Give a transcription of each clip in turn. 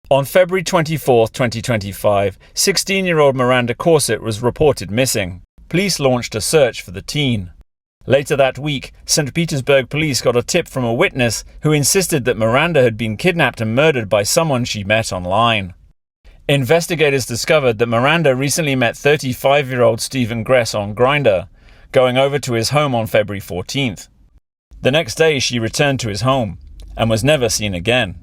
On February 24, 2025, 16-year-old Miranda Corsette was reported missing. Police launched a search for the teen. Later that week, St. Petersburg police got a tip from a witness who insisted that Miranda had been kidnapped and murdered by someone she met online. Investigators discovered that Miranda recently met 35-year-old Steven Gress on Grindr, going over to his home on February 14th. The next day, she returned to his home and was never seen again.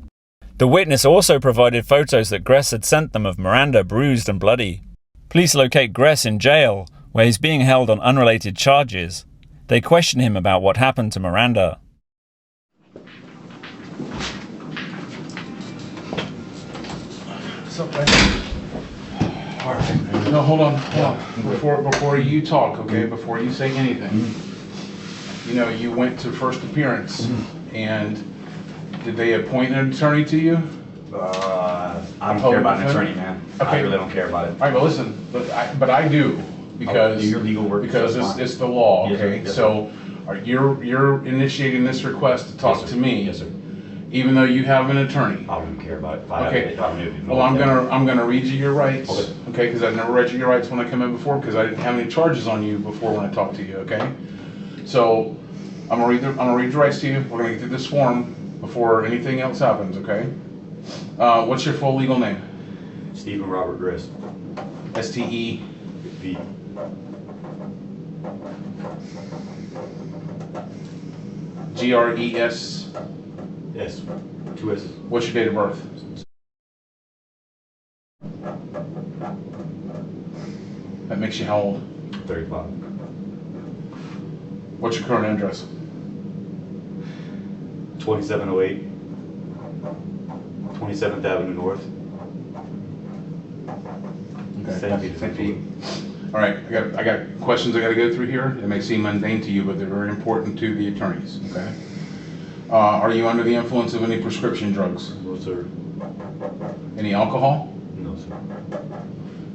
The witness also provided photos that Gress had sent them of Miranda bruised and bloody. Police locate Gress in jail, where he's being held on unrelated charges. They question him about what happened to Miranda. What's up, man? All right. No, hold on. Before you talk, okay? Before you say anything, you know, you went to first appearance, and did they appoint an attorney to you? I don't care about an attorney, man. Okay. I really don't care about it. All right, but listen, but I do, because your legal work, because it's the law, Yes, sir. okay? Yes, So you're initiating this request to talk Yes, to me, Yes, sir. even though you have an attorney. I don't care about it. Okay. I don't even know Well, I'm what gonna read you your rights, Okay. okay? Because I've never read you your rights when I come in before, because I didn't have any charges on you before when I talked to you, okay? So I'm gonna read your rights to you. We're gonna get through this form before anything else happens, okay? What's your full legal name? Steven Robert Gress. STE. V. GRES. S. 2 S's. What's your date of birth? That makes you how old? 35. What's your current address? 2708. 27th Avenue North. St. Pete. All right, I got questions I got to go through here. It may seem mundane to you, but they're very important to the attorneys. Okay. Are you under the influence of any prescription drugs? No, sir. Any alcohol? No, sir.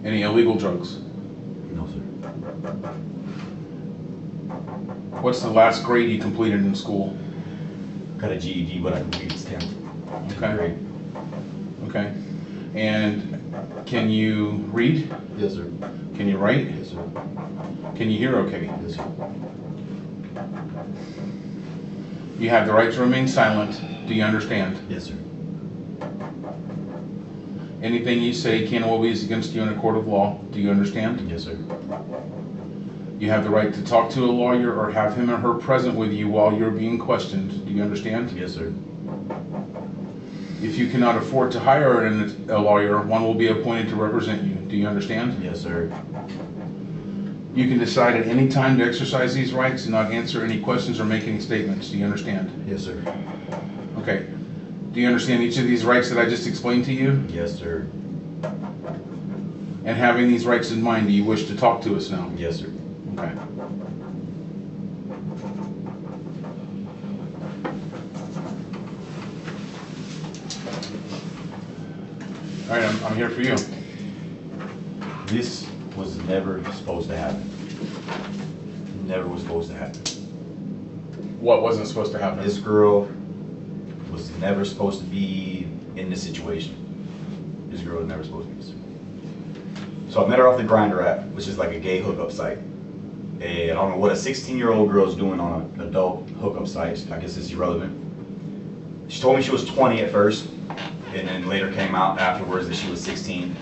Any illegal drugs? No, sir. What's the last grade you completed in school? Got a GED, but I completed 10th. Okay. Grade. Okay. And can you read? Yes, sir. Can you write? Yes, sir. Can you hear okay? Yes, sir. You have the right to remain silent. Do you understand? Yes, sir. Anything you say can or will be used against you in a court of law. Do you understand? Yes, sir. You have the right to talk to a lawyer or have him or her present with you while you're being questioned. Do you understand? Yes, sir. If you cannot afford to hire a lawyer, one will be appointed to represent you. Do you understand? Yes, sir. You can decide at any time to exercise these rights and not answer any questions or make any statements. Do you understand? Yes, sir. Okay. Do you understand each of these rights that I just explained to you? Yes, sir. And having these rights in mind, do you wish to talk to us now? Yes, sir. Okay. All right, I'm here for you. This was never supposed to happen. Never was supposed to happen. What wasn't supposed to happen? This girl was never supposed to be in this situation. This girl was never supposed to be in this. So I met her off the Grindr app, which is like a gay hookup site. And I don't know what a 16-year-old girl is doing on an adult hookup site. I guess it's irrelevant. She told me she was 20 at first, and then later came out afterwards that she was 16,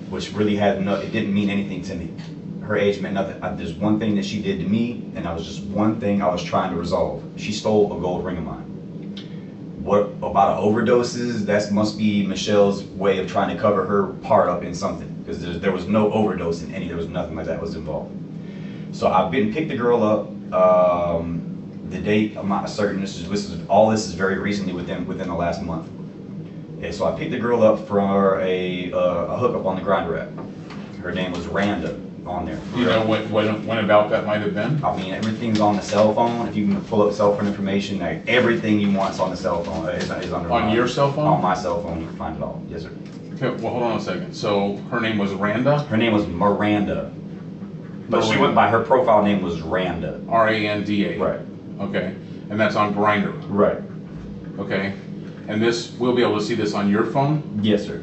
which really had it didn't mean anything to me. Her age meant nothing. There's one thing that she did to me, and that was just one thing I was trying to resolve. She stole a gold ring of mine. What about overdoses? That must be Michelle's way of trying to cover her part up in something, because there was no overdose in any. There was nothing like that was involved. So I've picked the girl up. The date, I'm not certain. All this is very recently within the last month. Okay, so I picked the girl up for a hookup on the Grindr app. Her name was Miranda on there. Do you know when about that might have been? I mean, everything's on the cell phone. If you can pull up cell phone information, like everything you want's on the cell phone. Is under On your cell phone? On my cell phone, you can find it all. Yes, sir. Okay, well, hold on a second. So her name was Randa? Her name was Miranda. But she went by, her profile name was Randa. R-A-N-D-A. Right. Okay. And that's on Grindr. Right. Okay. And we'll be able to see this on your phone? Yes, sir.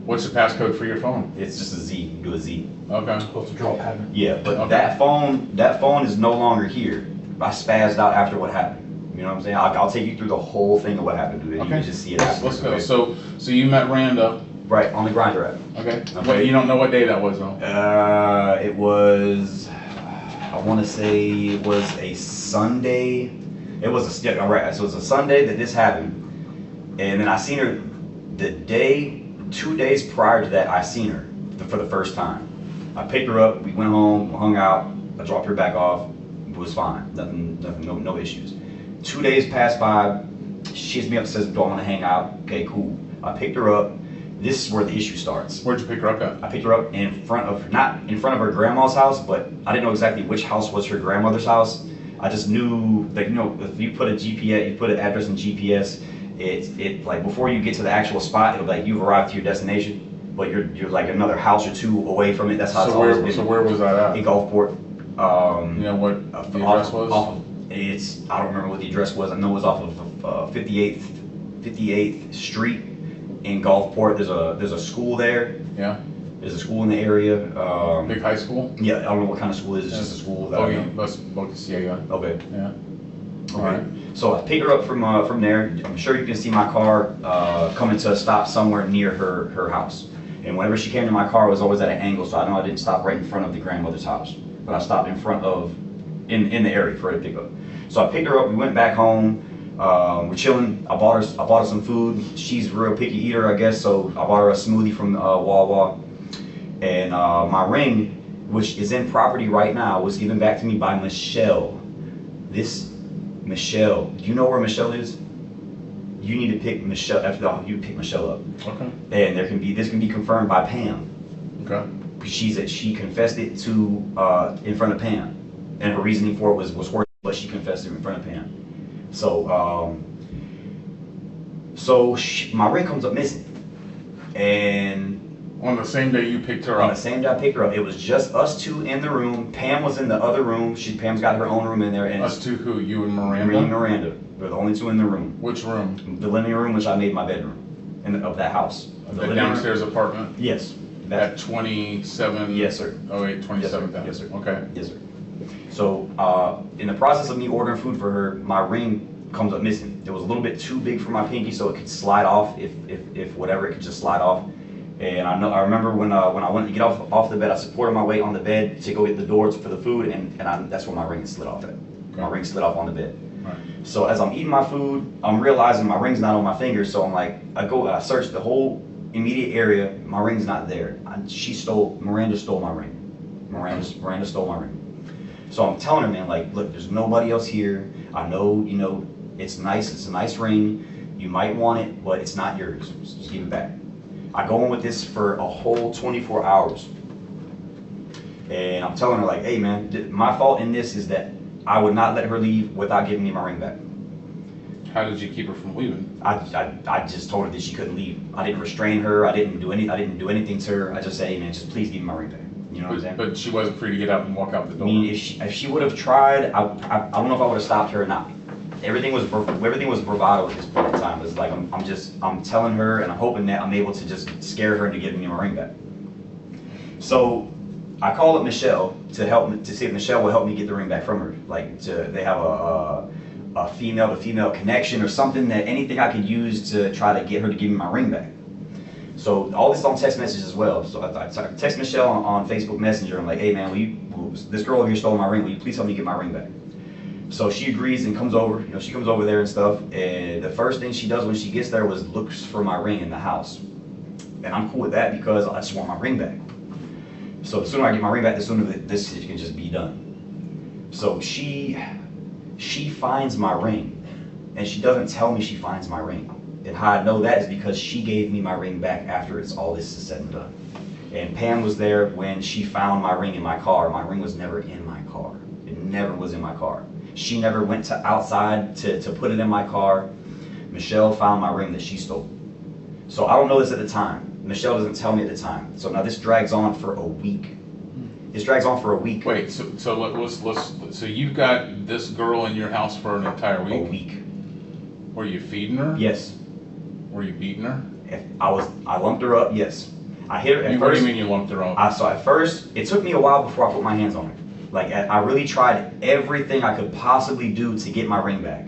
What's the passcode for your phone? It's just a Z. You can do a Z. Okay. Supposed to draw a pattern. Yeah, but Okay. that phone is no longer here. I spazzed out after what happened. You know what I'm saying? I'll take you through the whole thing of what happened, dude. And you can just see it. Let's go. So you met Miranda. Right, on the Grindr app. Okay. Okay. Well, you don't know what day that was, though? It was, I want to say it was a Sunday. It was all right. So it was a Sunday that this happened. And then I seen her the 2 days prior to that, I seen her for the first time. I picked her up, we went home, hung out, I dropped her back off, it was fine, nothing, no issues. 2 days passed by, she hits me up, says, do I want to hang out? Okay, cool. I picked her up. This is where the issue starts. Where'd you pick her up at? I picked her up not in front of her grandma's house, but I didn't know exactly which house was her grandmother's house. I just knew that, you know, if you put a GPS, you put an address in GPS, it like before you get to the actual spot, it'll like you've arrived to your destination, but you're like another house or two away from it. That's how it's always been. So where was that at? In Gulfport. You know what the address was? I don't remember what the address was. I know it was off of 58th Street in Gulfport. There's a school there. Yeah. There's a school in the area. Big high school? Yeah, I don't know what kind of school it is. It's just a school. That I know. Yeah. Okay. Yeah. Okay. Alright. So I picked her up from there. I'm sure you can see my car coming to a stop somewhere near her house. And whenever she came to my car, it was always at an angle, so I know I didn't stop right in front of the grandmother's house. But I stopped in front of, in the area for her to pick up. So I picked her up, we went back home, we're chilling. I bought her some food. She's a real picky eater, I guess, so I bought her a smoothie from Wawa. And my ring, which is in property right now, was given back to me by Michelle. Michelle, do you know where Michelle is? You need to pick Michelle, you pick Michelle up. Okay. And this can be confirmed by Pam. Okay. She confessed it to in front of Pam. And her reasoning for it was worth it, but she confessed it in front of Pam. So my ring comes up missing. And On the same day you picked her on up? the same day I picked her up, it was just us two in the room. Pam was in the other room. Pam's got her own room in there. And Us two who? You and Miranda? Me and Miranda. We're the only two in the room. Which room? The living room, which I made my bedroom, of that house. The downstairs apartment? Yes. At 27? Yes, sir. Oh, wait, 27th. Yes, sir. Okay. Yes, sir. So, in the process of me ordering food for her, my ring comes up missing. It was a little bit too big for my pinky, so it could slide off if whatever, it could just slide off. And I remember when I went to get off the bed, I supported my weight on the bed to go get the doors for the food, and that's where my ring slid off at. Okay. My ring slid off on the bed. Right. So as I'm eating my food, I'm realizing my ring's not on my finger, so I'm like, I search the whole immediate area, my ring's not there. Miranda stole my ring. Miranda stole my ring. So I'm telling her, man, like, look, there's nobody else here. I know, you know, it's nice, it's a nice ring. You might want it, but it's not yours. Just give it back. I go on with this for a whole 24 hours. And I'm telling her, like, hey, man, my fault in this is that I would not let her leave without giving me my ring back. How did you keep her from leaving? I just told her that she couldn't leave. I didn't restrain her. I didn't do anything to her. I just said, hey, man, just please give me my ring back. You know what I'm saying? But she wasn't free to get out and walk out the door. I mean, if she would have tried, I don't know if I would have stopped her or not. Everything was bravado at this point in time. It's like I'm telling her, and I'm hoping that I'm able to just scare her into giving me my ring back. So I called up Michelle to see if Michelle will help me get the ring back from her. Like they have a female to female connection or something, that anything I could use to try to get her to give me my ring back. So all this is on text message as well. So I text Michelle on Facebook Messenger. I'm like, hey man, this girl over here stole my ring. Will you please help me get my ring back? So she agrees and comes over. You know, she comes over there and stuff. And the first thing she does when she gets there was looks for my ring in the house. And I'm cool with that because I just want my ring back. So the sooner I get my ring back, the sooner this can just be done. So she finds my ring, and she doesn't tell me she finds my ring. And how I know that is because she gave me my ring back after all this is said and done. And Pam was there when she found my ring in my car. My ring was never in my car. It never was in my car. She never went outside to put it in my car. Michelle found my ring that she stole. So I don't know this at the time. Michelle doesn't tell me at the time. So now this drags on for a week. This drags on for a week. Wait, so you've got this girl in your house for an entire week? A week. Were you feeding her? Yes. Were you beating her? I lumped her up, yes. I hit her at first. What do you mean you lumped her up? So at first, it took me a while before I put my hands on her. Like, I really tried everything I could possibly do to get my ring back.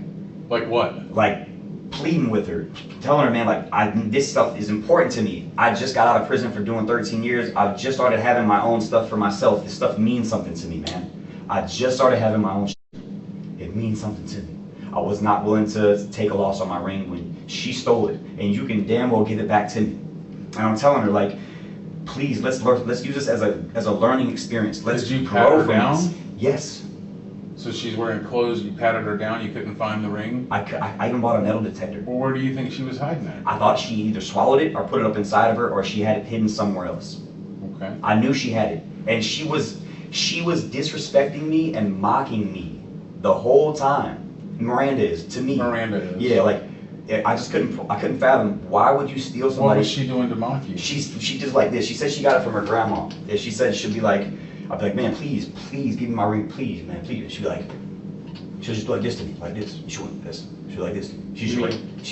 Like what? Like, pleading with her, telling her, man, like, this stuff is important to me. I just got out of prison for doing 13 years. I've just started having my own stuff for myself. This stuff means something to me, man. I just started having my own shit. It means something to me. I was not willing to take a loss on my ring when she stole it, and you can damn well give it back to me. And I'm telling her, like, please, let's use this as a learning experience. Let's Did you pat her down? This. Yes. So she's wearing clothes, you patted her down, you couldn't find the ring? I even bought a metal detector. Well, where do you think she was hiding it? I thought she either swallowed it or put it up inside of her, or she had it hidden somewhere else. Okay. I knew she had it. And she was disrespecting me and mocking me the whole time. Miranda is, to me. Miranda is. Yeah, like, I couldn't fathom, why would you steal somebody? What was she doing to mock you? She just like this. She said she got it from her grandma. And she said she'd be like, I'd be like, man, please give me my ring, please, man, please. She'd be like, she'll just do like this to me, like this. She went this. She'd be like this.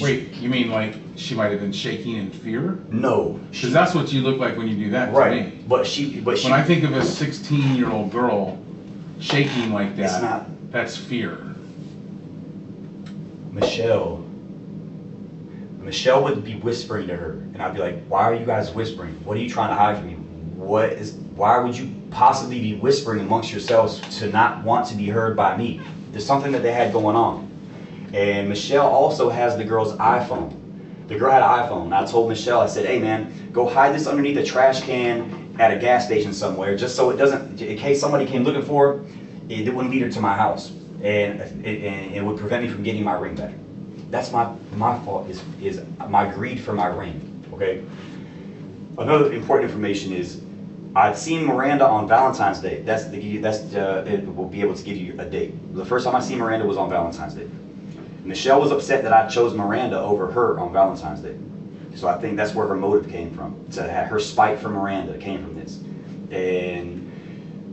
Wait, you mean like she might have been shaking in fear? No. Because that's what you look like when you do that right. to me. But she. When I think of a 16-year-old girl shaking like that, it's not. That's fear. Michelle would be whispering to her, and I'd be like, why are you guys whispering? What are you trying to hide from me? Why would you possibly be whispering amongst yourselves to not want to be heard by me? There's something that they had going on. And Michelle also has the girl's iPhone. The girl had an iPhone. And I told Michelle, I said, hey man, go hide this underneath a trash can at a gas station somewhere, just so it doesn't, in case somebody came looking for her, it wouldn't lead her to my house. And it would prevent me from getting my ring back. That's my fault, is my greed for my ring, okay? Another important information is, I'd seen Miranda on Valentine's Day. It will be able to give you a date. The first time I seen Miranda was on Valentine's Day. Michelle was upset that I chose Miranda over her on Valentine's Day. So I think that's where her motive came from. To have her spite for Miranda came from this. And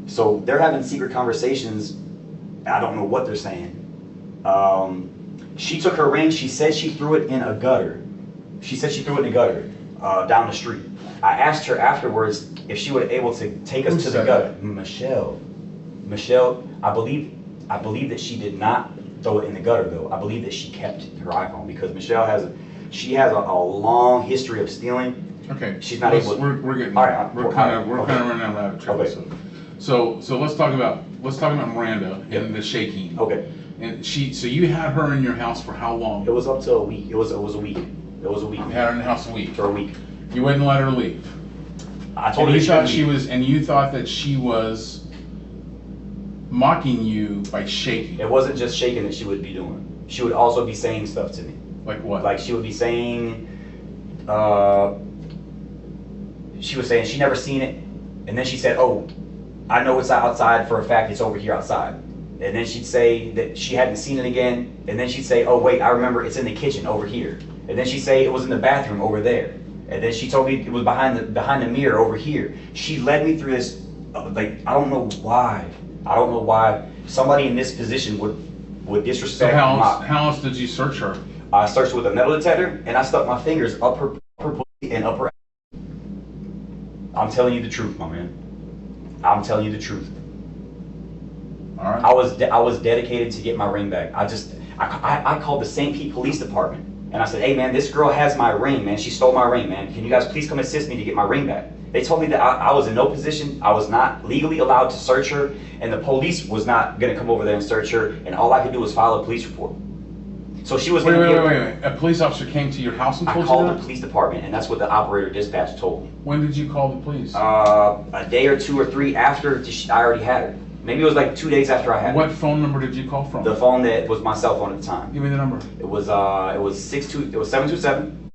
so they're having secret conversations. I don't know what they're saying. She took her ring. She said she threw it in a gutter. She said she threw it in a gutter down the street. I asked her afterwards if she was able to take us to the gutter. Michelle, I believe that she did not throw it in the gutter though. I believe that she kept her iPhone because Michelle has a long history of stealing. Okay. She's not able. We're getting. All right. We're kind of running down a rabbit trail. Okay. So let's talk about Miranda and the shaking. Okay. And so you had her in your house for how long? It was up to a week. It was a week. It was a week. You had her in the house a week. For a week. You wouldn't let her leave. I told her you thought that she was mocking you by shaking. It wasn't just shaking that she would be doing. She would also be saying stuff to me. Like what? Like she would be saying, she was saying she never seen it, and then she said, "Oh, I know it's outside for a fact. It's over here outside." And then she'd say that she hadn't seen it again, and then she'd say, "Oh wait, I remember it's in the kitchen over here." And then she'd say it was in the bathroom over there. And then she told me it was behind the mirror over here. She led me through this, like, I don't know why somebody in this position would disrespect. So how else did you search her? I searched with a metal detector, and I stuck my fingers up her pussy and up her. I'm telling you the truth, my man. I'm telling you the truth. All right. I was dedicated to get my ring back. I called the St. Pete Police Department. And I said, hey man, this girl has my ring, man. She stole my ring, man. Can you guys please come assist me to get my ring back? They told me that I was in no position. I was not legally allowed to search her, and the police was not going to come over there and search her, and all I could do was file a police report. So she was. Wait. A police officer came to your house and told you that? I called the police department, and that's what the operator dispatch told me. When did you call the police? A day or two or three after I already had her. Maybe it was like 2 days after I had her. What phone number did you call from? The phone that was my cell phone at the time. Give me the number. It was 727.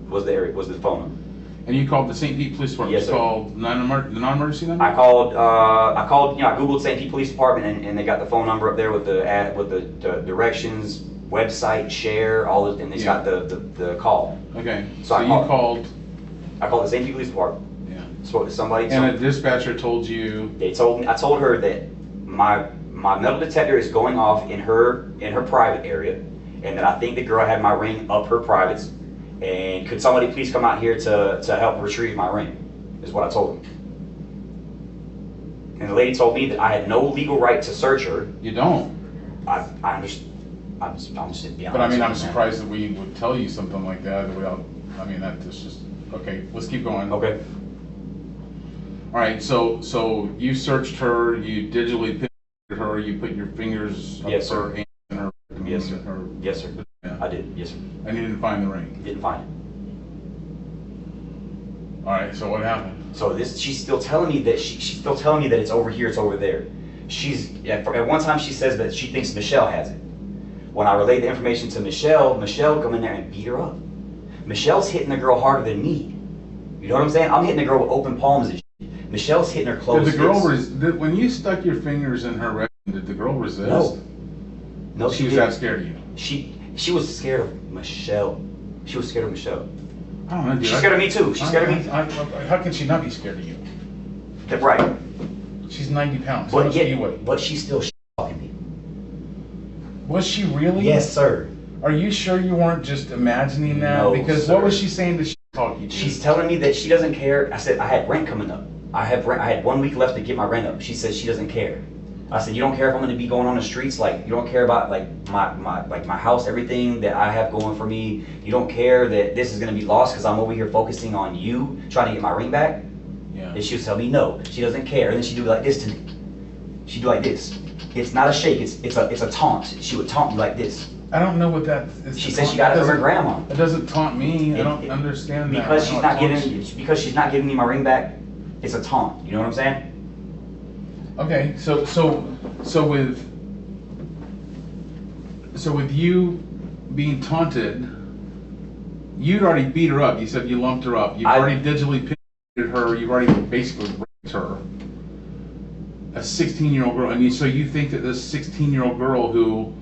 Was the phone number. And you called the St. Pete Police Department? Yes, sir. You called the non-emergency number? I called, I Googled St. Pete Police Department, and they got the phone number up there with the directions, website, share, all of, and they got the call. Okay. So you called. I called the St. Pete Police Department. Yeah. Spoke to somebody. And a dispatcher told you. I told her that my metal detector is going off in her private area, and that I think the girl had my ring up her privates, and could somebody please come out here to help retrieve my ring, is what I told him. And the lady told me that I had no legal right to search her. You don't. I understand. I'm just being honest. But I mean, I'm surprised that we would tell you something like that without, I mean, that's just, okay, let's keep going. Okay. All right, so you searched her, you digitally pictured her, you put your fingers up Yes, her sir. hand and her. Yes, sir. Her, Yes, sir. yeah. I did. Yes, sir. And you didn't find the ring. Didn't find it. All right, so what happened? So she's still telling me that she's still telling me that it's over here, it's over there. At one time she says that she thinks Michelle has it. When I relayed the information to Michelle come in there and beat her up. Michelle's hitting the girl harder than me. You know what I'm saying? I'm hitting the girl with open palms and shit. Michelle's hitting her close. Did the girl when you stuck your fingers in her rectum, did the girl resist? No. No, she was that scared of you. She was scared of Michelle. She was scared of Michelle. I don't know, dude. She's scared of me too. She's scared of me. How can she not be scared of you? Right. She's 90 pounds. How much do you weigh? But she's still fucking me. Was she really? Yes, sir. Are you sure you weren't just imagining that? No, because sir. What was she saying to talk you to? She's telling me that she doesn't care. I said I had rent coming up. I had 1 week left to get my rent up. She says she doesn't care. I said, you don't care if I'm going to be going on the streets? Like, you don't care about like my house, everything that I have going for me? You don't care that this is going to be lost because I'm over here focusing on you, trying to get my ring back? Yeah. And she was telling me no, she doesn't care. And then she'd do like this to me. She'd do like this. It's not a shake, it's a taunt. She would taunt me like this. I don't know what that is. She said she got it from her grandma. It doesn't taunt me. I don't understand that. Because she's not giving me my ring back. It's a taunt. You know what I'm saying? Okay, so with you being taunted, you'd already beat her up. You said you lumped her up. You've already digitally pictured her. You've already basically raped her. A 16-year-old girl, and so you think that this 16-year-old girl who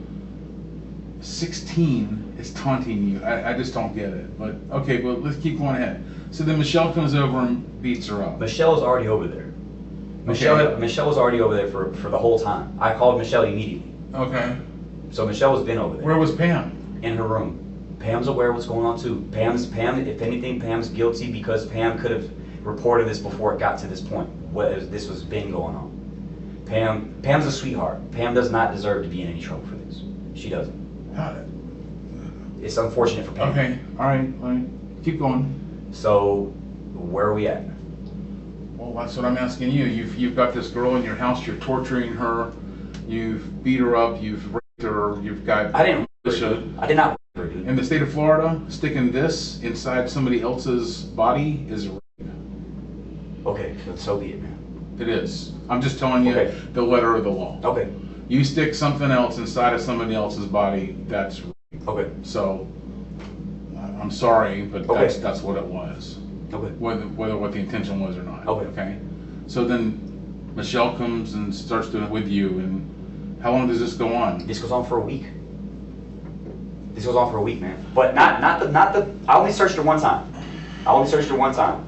16 is taunting you? I just don't get it. But okay, but let's keep going ahead. So then Michelle comes over and beats her up. Michelle was already over there. Michelle was already over there for the whole time. I called Michelle immediately. Okay. So Michelle was been over there. Where was Pam? In her room. Pam's aware of what's going on too. Pam, if anything, Pam's guilty because Pam could have reported this before it got to this point. This was been going on. Pam's a sweetheart. Pam does not deserve to be in any trouble for this. She doesn't. Got it. It's unfortunate for Pam. Okay. All right. Keep going. So, where are we at? Well, that's what I'm asking you. You've got this girl in your house. You're torturing her. You've beat her up. You've raped her. You've got. I didn't. I did not rape her, dude. In the state of Florida, sticking this inside somebody else's body is rape. Okay, so be it, man. It is. I'm just telling you the letter of the law. Okay. You stick something else inside of somebody else's body, that's rape. Okay. So, I'm sorry, but that's what it was. Okay. Whether what the intention was or not. Okay. So then Michelle comes and starts doing it with you, and how long does this go on? This goes on for a week. This goes on for a week, man. But not the. I only searched her one time.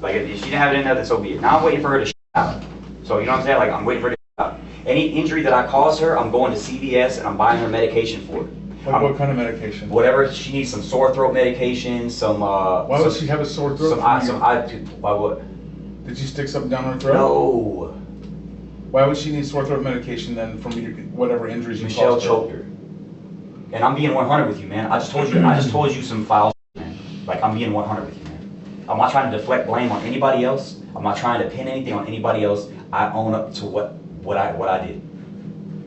Like if she didn't have it in there, then so be it. Now I'm waiting for her to out. So you know what I'm saying? Like I'm waiting for her to out. Any injury that I cause her, I'm going to CVS and I'm buying her medication for it. What kind of medication? Whatever she needs, some sore throat medication, some. Why would she have a sore throat? Why would? Did you stick something down her throat? No. Why would she need sore throat medication then from whatever injuries you Michelle caused her? choked her. And I'm being 100 with you, man. I just told you some foul shit, man. Like I'm being 100 with you, man. I'm not trying to deflect blame on anybody else. I'm not trying to pin anything on anybody else. I own up to what I did.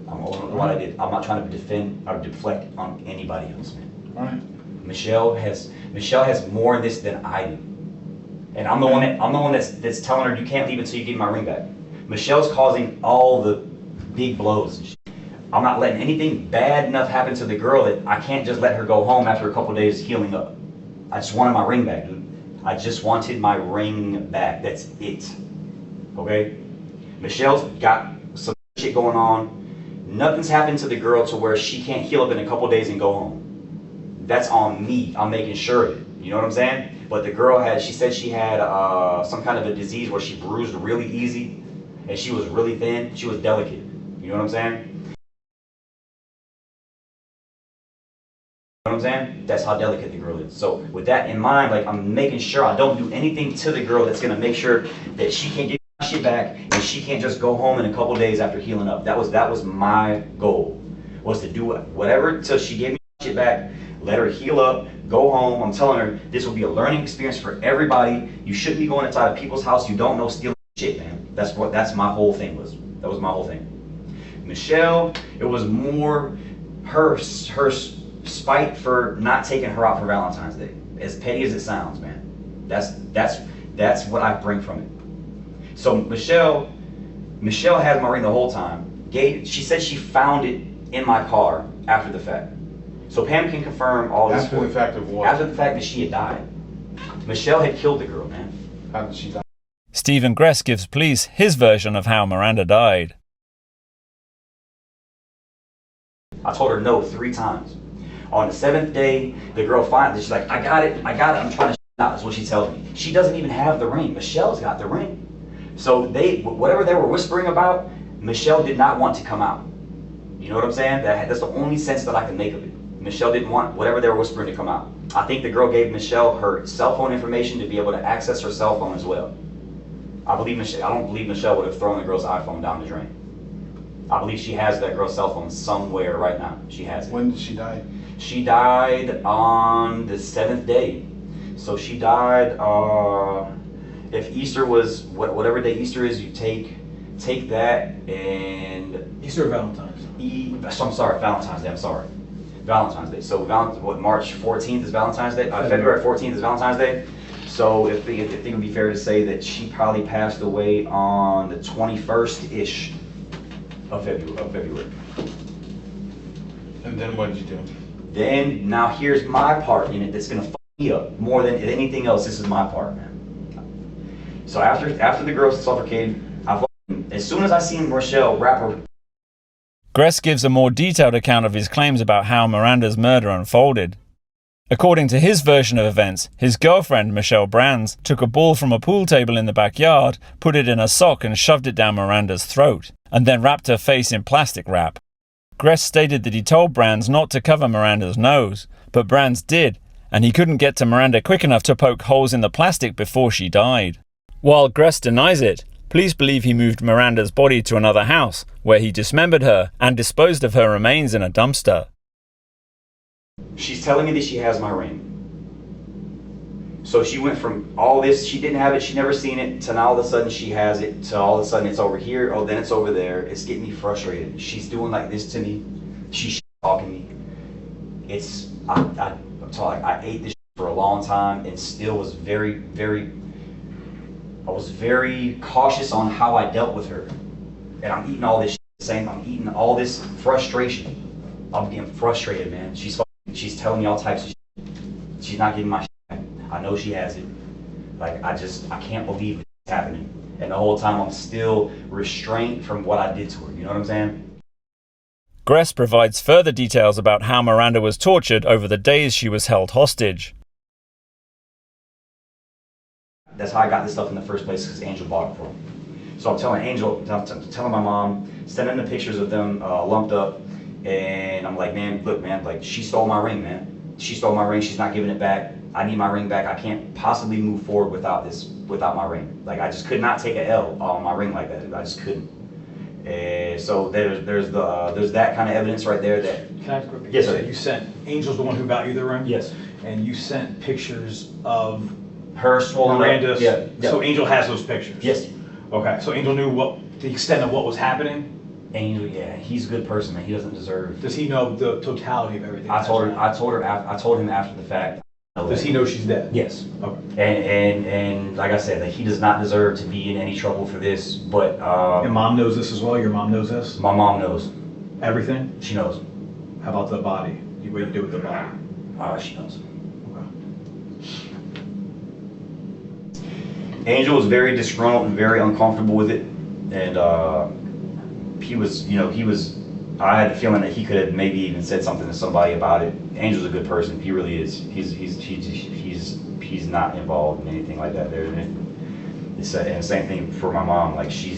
I'm owning up to what I did. I'm not trying to defend or deflect on anybody else, man. All right. Michelle has more in this than I do. And I'm the one that's telling her you can't leave until you give my ring back. Michelle's causing all the big blows and shit. I'm not letting anything bad enough happen to the girl that I can't just let her go home after a couple of days healing up. I just wanted my ring back, dude. I just wanted my ring back. That's it. Okay? Michelle's got some shit going on. Nothing's happened to the girl to where she can't heal up in a couple of days and go home. That's on me. I'm making sure of it. You know what I'm saying? But the girl she said she had some kind of a disease where she bruised really easy and she was really thin. She was delicate. You know what I'm saying? what I'm saying? That's how delicate the girl is. So with that in mind, like, I'm making sure I don't do anything to the girl that's gonna make sure that she can't get my shit back and she can't just go home in a couple days after healing up. That was my goal, was to do whatever till she gave me my shit back, let her heal up, go home. I'm telling her this will be a learning experience for everybody. You shouldn't be going inside of people's house you don't know, stealing shit, man. That's my whole thing was. That was my whole thing. Michelle, it was more her spite for not taking her out for Valentine's Day. As petty as it sounds, man. That's what I bring from it. So Michelle had my ring the whole time. She said she found it in my car after the fact. So Pam can confirm all this. After the fact of what? After the fact that she had died. Michelle had killed the girl, man. How did she die? Steven Gress gives police his version of how Miranda died. I told her no 3 times. On the 7th day, the girl finally, she's like, I got it, I'm trying to out. That's what she tells me. She doesn't even have the ring. Michelle's got the ring. So whatever they were whispering about, Michelle did not want to come out. You know what I'm saying? That's the only sense that I can make of it. Michelle didn't want whatever they were whispering to come out. I think the girl gave Michelle her cell phone information to be able to access her cell phone as well. I don't believe Michelle would have thrown the girl's iPhone down the drain. I believe she has that girl's cell phone somewhere right now. She has it. When did she die? She died on the 7th day. So she died, if Easter was, whatever day Easter is, you take that and... Easter or Valentine's? I'm sorry, Valentine's Day, I'm sorry. Valentine's Day. So March 14th is Valentine's Day? February 14th is Valentine's Day. So I think it would be fair to say that she probably passed away on the 21st-ish of February. And then what did you do? Then, now here's my part in it that's gonna fuck me up more than anything else. This is my part, man. So after the girl suffocated, as soon as I seen Rochelle wrap her... Gress gives a more detailed account of his claims about how Miranda's murder unfolded. According to his version of events, his girlfriend, Michelle Brands, took a ball from a pool table in the backyard, put it in a sock and shoved it down Miranda's throat, and then wrapped her face in plastic wrap. Gress stated that he told Brands not to cover Miranda's nose, but Brands did, and he couldn't get to Miranda quick enough to poke holes in the plastic before she died. While Gress denies it, police believe he moved Miranda's body to another house, where he dismembered her and disposed of her remains in a dumpster. She's telling me that she has my ring. So she went from all this, she didn't have it, she never seen it, to now all of a sudden she has it, to all of a sudden it's over here, oh then it's over there. It's getting me frustrated. She's doing like this to me. She's talking me. It's, I ate this for a long time and still was very cautious on how I dealt with her. And I'm eating all this shit, I'm eating all this frustration. I'm getting frustrated, man. She's telling me all types of shit. She's not giving my shit back. I know she has it. Like, I can't believe it's happening. And the whole time I'm still restrained from what I did to her. You know what I'm saying? Gress provides further details about how Miranda was tortured over the days she was held hostage. That's how I got this stuff in the first place, because Angel bought it for me. So I'm telling Angel, I'm telling my mom, sending the pictures of them lumped up. And I'm like, man, look, man, like, she stole my ring, man. She stole my ring. She's not giving it back. I need my ring back. I can't possibly move forward without my ring. Like, I just could not take a L on my ring like that. I just couldn't. And so there's that kind of evidence right there that... Can I quickly? Yes, sir. You sent, Angel's the one who got you the ring? Yes. And you sent pictures of her swollen Miranda. up. Yeah. So Angel has those pictures? Yes. Okay, so Angel knew the extent of what was happening? Angel, yeah, he's a good person, man. He doesn't deserve... Does he know the totality of everything? I told him after the fact. Does he know she's dead? Yes. Okay. And like I said, like, he does not deserve to be in any trouble for this, but... Your mom knows this as well? Your mom knows this? My mom knows. Everything? She knows. How about the body? What you do with the body? She knows. Okay. Angel was very disgruntled and very uncomfortable with it, and I had the feeling that he could have maybe even said something to somebody about it. Angel's a good person. He really is. He's not involved in anything like that. And the same thing for my mom. Like, she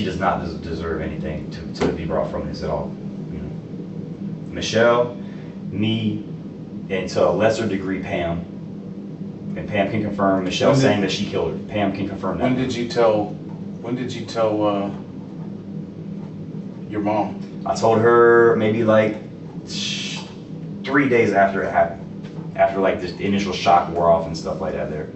does not deserve anything to be brought from this at all. You know, Michelle, me, and to a lesser degree Pam. And Pam can confirm. Michelle saying that she killed her. Pam can confirm that. When did you tell your mom? I told her maybe like 3 days after it happened. After like the initial shock wore off and stuff like that there.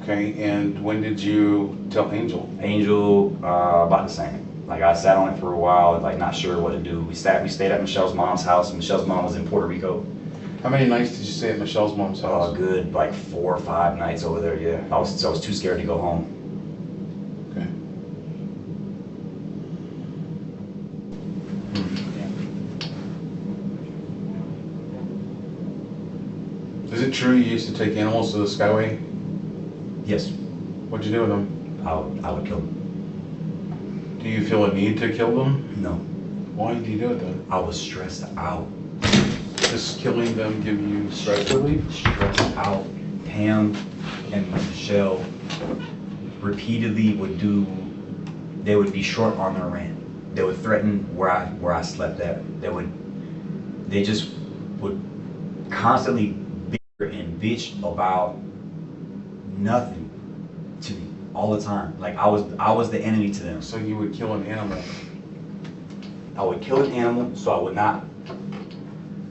Okay, and when did you tell Angel? Angel, about the same. Like I sat on it for a while, like not sure what to do. We stayed at Michelle's mom's house. Michelle's mom was in Puerto Rico. How many nights did you stay at Michelle's mom's house? Good, like 4 or 5 nights over there. Yeah, I was too scared to go home. Okay. Is it true you used to take animals to the Skyway? Yes, What'd you do with them? I would kill them. Do you feel a need to kill them? No, Why do you do it then? I was stressed out. Does killing them give you stress relief? Stressed out. Pam and Michelle repeatedly they would be short on their rant. They would threaten where I slept at. They just would constantly bicker and bitch about nothing to me all the time. Like I was the enemy to them. So you would kill an animal? I would kill an animal so I would not.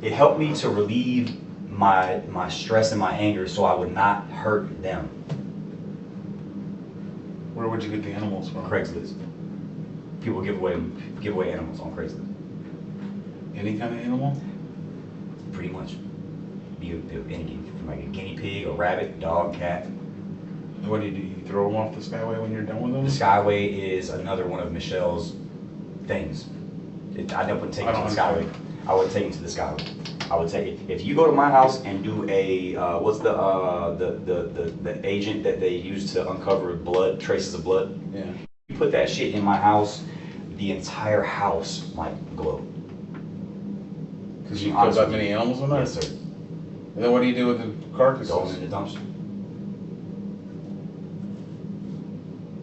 It helped me to relieve my stress and my anger so I would not hurt them. Where would you get the animals from? Craigslist. People give away animals on Craigslist. Any kind of animal? Pretty much. Anything from like a guinea pig, a rabbit, dog, cat. And what do? You throw them off the Skyway when you're done with them? The Skyway is another one of Michelle's things. I wouldn't take it to the Skyway. I would take him to the Skyway. I would take it. If you go to my house and do a what's the agent that they use to uncover blood, traces of blood? Yeah. You put that shit in my house, the entire house might glow. Because you killed that many animals on there? Yes, sir. And then what do you do with the carcasses? Throw them in the dumpster.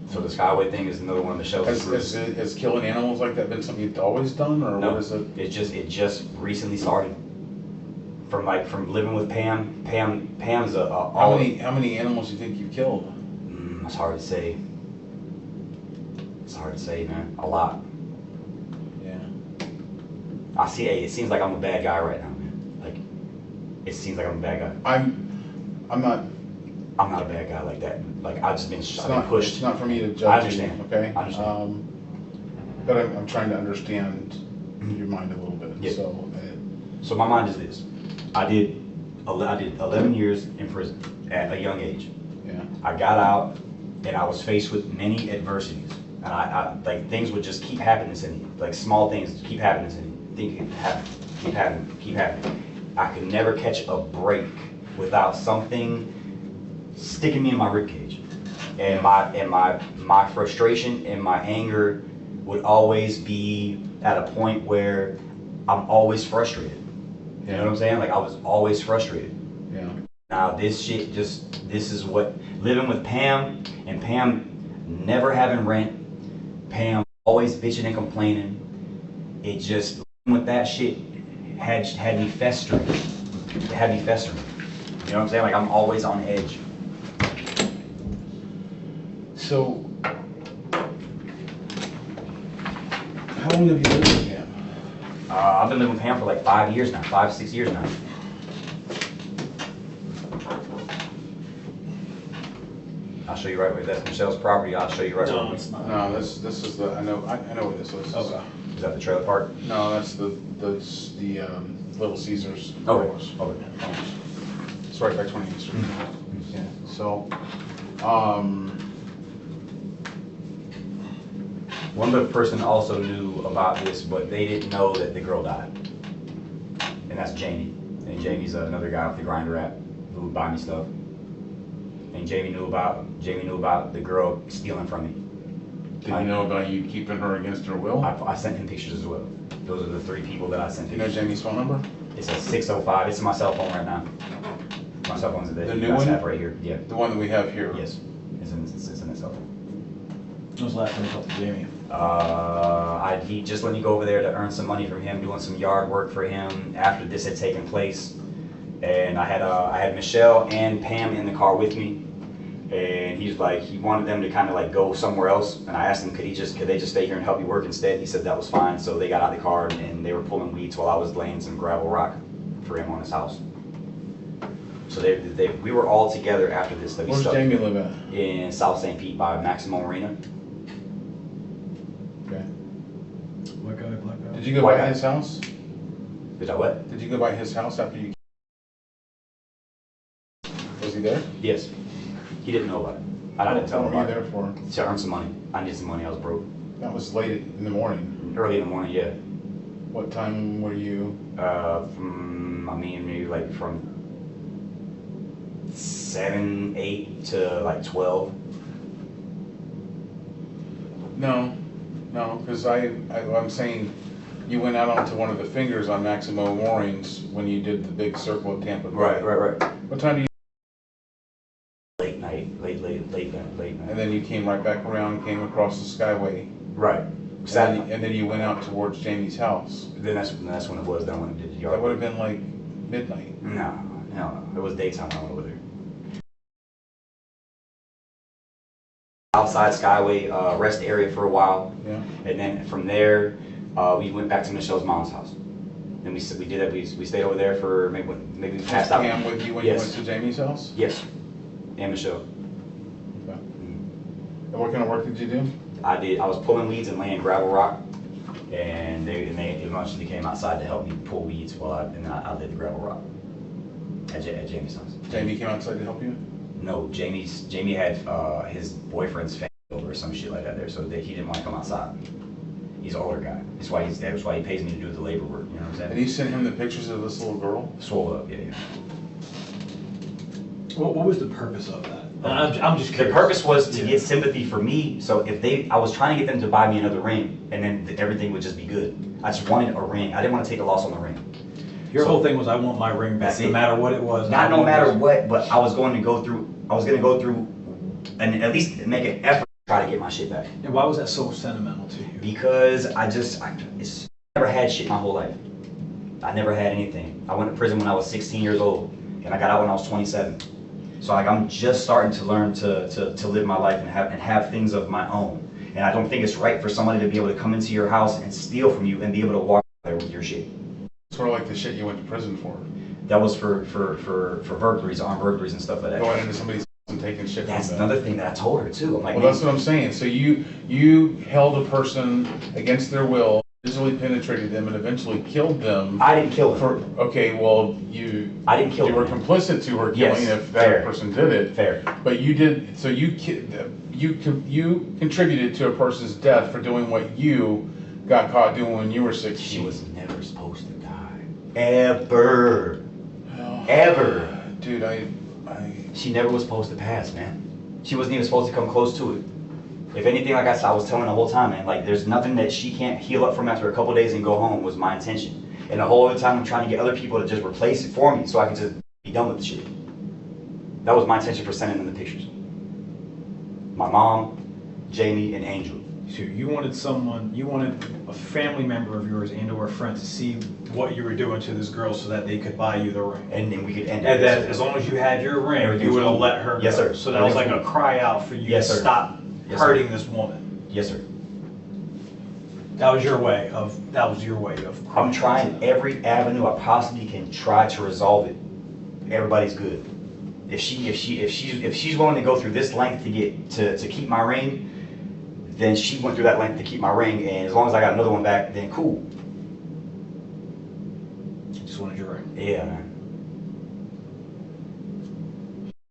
So the Skyway thing is another one of Michelle's. Has killing animals like that been something you've always done, or No, what is it? It just recently started. From living with Pam. Pam's How many animals do you think you've killed? It's hard to say. It's hard to say, man. A lot. Yeah. It seems like I'm a bad guy right now, man. Like, it seems like I'm a bad guy. I'm not. I'm not a bad guy like that. Like I've been pushed. It's not for me to judge. I understand. You, okay. I understand. But I'm trying to understand your mind a little bit. Yeah. So my mind is this: I did 11 years in prison at a young age. yeah. I got out, and I was faced with many adversities, and I like things would just keep happening to me. Like small things keep happening to me. Things keep happening. I could never catch a break without something sticking me in my ribcage, and my frustration and my anger would always be at a point where I'm always frustrated. You know what I'm saying? Like I was always frustrated. Yeah. Now this is what living with Pam, and Pam never having rent, Pam always bitching and complaining. It just living with that shit had me festering. It had me festering. You know what I'm saying? Like I'm always on edge. So, how long have you lived with him? I've been living with Pam for like 5 years now, 5, 6 years now. I'll show you right away. That's Michelle's property. I'll show you right away. No, this is the I know what this is. Okay. Is that the trailer park? No, that's the Little Caesars. Okay. It's right by 20th Street. Mm-hmm. Yeah. So, One other person also knew about this, but they didn't know that the girl died. And that's Jamie. And Jamie's another guy with the Grindr app who would buy me stuff. And Jamie knew about the girl stealing from me. did he know about you keeping her against her will? I sent him pictures as well. Those are the 3 people that I sent Do you know pictures. Jamie's phone number? It's a 605. It's my cell phone right now. My cell phone's The new one? Have right here. Yeah. The one that we have here? Yes. It's in the cell phone. When was the last time you talked to Jamie? He just let me go over there to earn some money from him, doing some yard work for him after this had taken place. And I had Michelle and Pam in the car with me. And he's like, he wanted them to kind of like go somewhere else. And I asked him, could they just stay here and help me work instead? He said that was fine. So they got out of the car and they were pulling weeds while I was laying some gravel rock for him on his house. So we were all together after this. Where's Jamie live at? In South St. Pete by Maximo Marina. Okay. Black guy. Did you go by his house? Did I what? Did you go by his house after you? Was he there? Yes. He didn't know about it. I didn't tell him What were about you there it. for? To earn some money. I needed some money. I was broke. That was late in the morning. Early in the morning, yeah. What time were you? Maybe like from 7, 8 to like 12. No, because I'm saying you went out onto one of the fingers on Maximo Moorings when you did the big circle of Tampa Bay. Right. What time do you? Late night. And then you came right back around, came across the Skyway. Right. And then you went out towards Jamie's house. Then that's when it was. Then when I did the yard. That would have been like midnight. No. It was daytime when I went over there. Outside Skyway rest area for a while. Yeah. And then from there, we went back to Michelle's mom's house. Then we did that. We stayed over there for maybe we passed out. Pam with you when you went to Jamie's house? Yes. And Michelle. Okay. And what kind of work did you do? I was pulling weeds and laying gravel rock, and they eventually came outside to help me pull weeds while I laid the gravel rock at Jamie's house. Jamie came outside to help you? No, Jamie had his boyfriend's family over or some shit like that there, so he didn't want to come outside. He's an older guy. That's why he pays me to do the labor work. You know what I'm saying? And you sent him the pictures of this little girl? Swole up, yeah. What was the purpose of that? I'm just curious. The purpose was to get sympathy for me. So I was trying to get them to buy me another ring, and then everything would just be good. I just wanted a ring. I didn't want to take a loss on the ring. Your whole thing was, I want my ring back, no matter what it was. Not no matter what, but I was going to go through and at least make an effort to try to get my shit back. And why was that so sentimental to you? Because I never had shit my whole life. I never had anything. I went to prison when I was 16 years old, and I got out when I was 27. So like I'm just starting to learn to live my life and have things of my own. And I don't think it's right for somebody to be able to come into your house and steal from you and be able to walk there with your shit. Sort of like the shit you went to prison for. That was for burglaries, armed burglaries and stuff like that. Going into somebody's house and taking shit from them. That's another thing that I told her too. I'm like, well, that's what I'm saying. So you held a person against their will, visually penetrated them, and eventually killed them. I didn't kill them. Okay, well I didn't kill them. You were complicit to her killing if that person did it. Fair. But you did. So you contributed to a person's death for doing what you got caught doing when you were 16. She was never supposed to die. Ever. Ever. Dude, She never was supposed to pass, man. She wasn't even supposed to come close to it. If anything, like I was telling the whole time, man, like there's nothing that she can't heal up from after a couple days and go home was my intention. And the whole other time I'm trying to get other people to just replace it for me so I can just be done with the shit. That was my intention for sending them the pictures. My mom, Jamie, and Angel. So you wanted a family member of yours and or a friend to see what you were doing to this girl so that they could buy you the ring. And then we could end it. And that as long as you had your ring, you would have let her go. Yes, sir. So that was like a cry out for you to stop hurting this woman. Yes, sir. That was your way of I'm trying every avenue I possibly can try to resolve it. Everybody's good. If she's willing to go through this length to keep my ring, then she went through that length to keep my ring, and as long as I got another one back, then cool. Just wanted your ring. Yeah, man.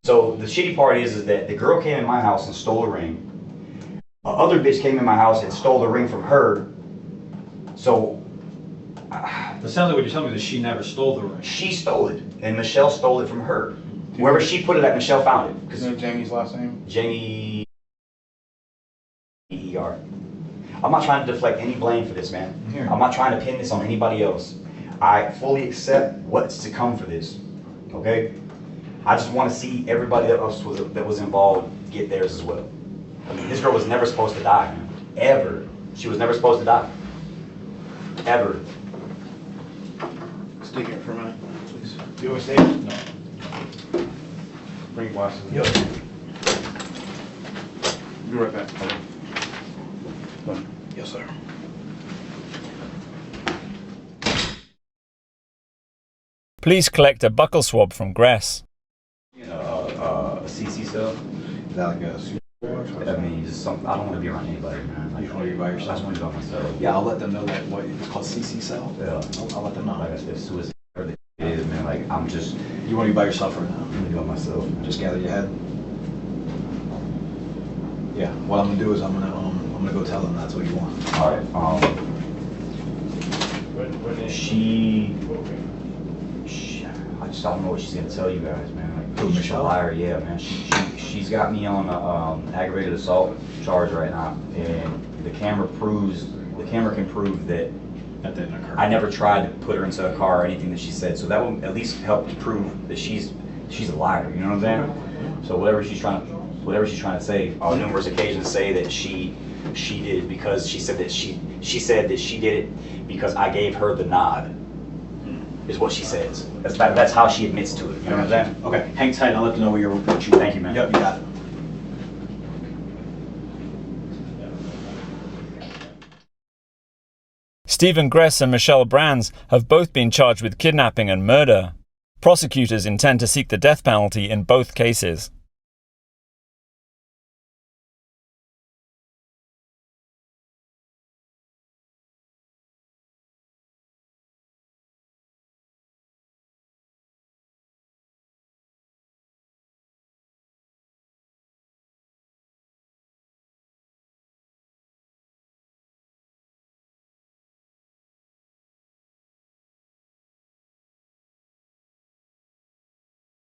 So the shitty part is that the girl came in my house and stole a ring. Other bitch came in my house and stole the ring from her. So it sounds like what you're telling me is that she never stole the ring. She stole it, and Michelle stole it from her. Wherever she put it at, Michelle found it. Do you know Jamie's last name? Jamie E.R. I'm not trying to deflect any blame for this, man. I'm not trying to pin this on anybody else. I fully accept what's to come for this, okay? I just want to see everybody that was involved get theirs as well. I mean, this girl was never supposed to die, man. Ever. She was never supposed to die. Ever. Stay here for a minute, please. You want to stay? No. Bring your glasses. Yep. Be right back. Yes, sir. Police collect a buccal swab from Gress. A CC cell. Is that like a I mean, just something. I don't want to be around anybody, man. You just want to be by I just yourself? want to be by myself. Yeah, I'll let them know that what it's called CC cell. Yeah. I'll let them know. Like I said, suicide it is, man. Like I'm just You want to be by yourself right now? gonna be by myself. Just gather your head. Yeah. What I'm gonna do is I'm gonna go tell them that's what you want. All right. She, I just don't know what she's gonna tell you guys, man. Like, Who, she's a Michelle? liar, yeah, man. She's got me on a aggravated assault charge right now, and the camera can prove that That didn't occur. I never tried to put her into a car or anything that she said. So that will at least help to prove that she's a liar. You know what I'm saying? So whatever she's trying to say on numerous occasions, say that she did it because she said that she said that she did it because I gave her the nod. Is what she says. That's how she admits to it. You know what I'm saying? Okay, hang tight. I'll let them know what you. Thank you, man. Yep, you got it. Steven Gress and Michelle Brands have both been charged with kidnapping and murder. Prosecutors intend to seek the death penalty in both cases.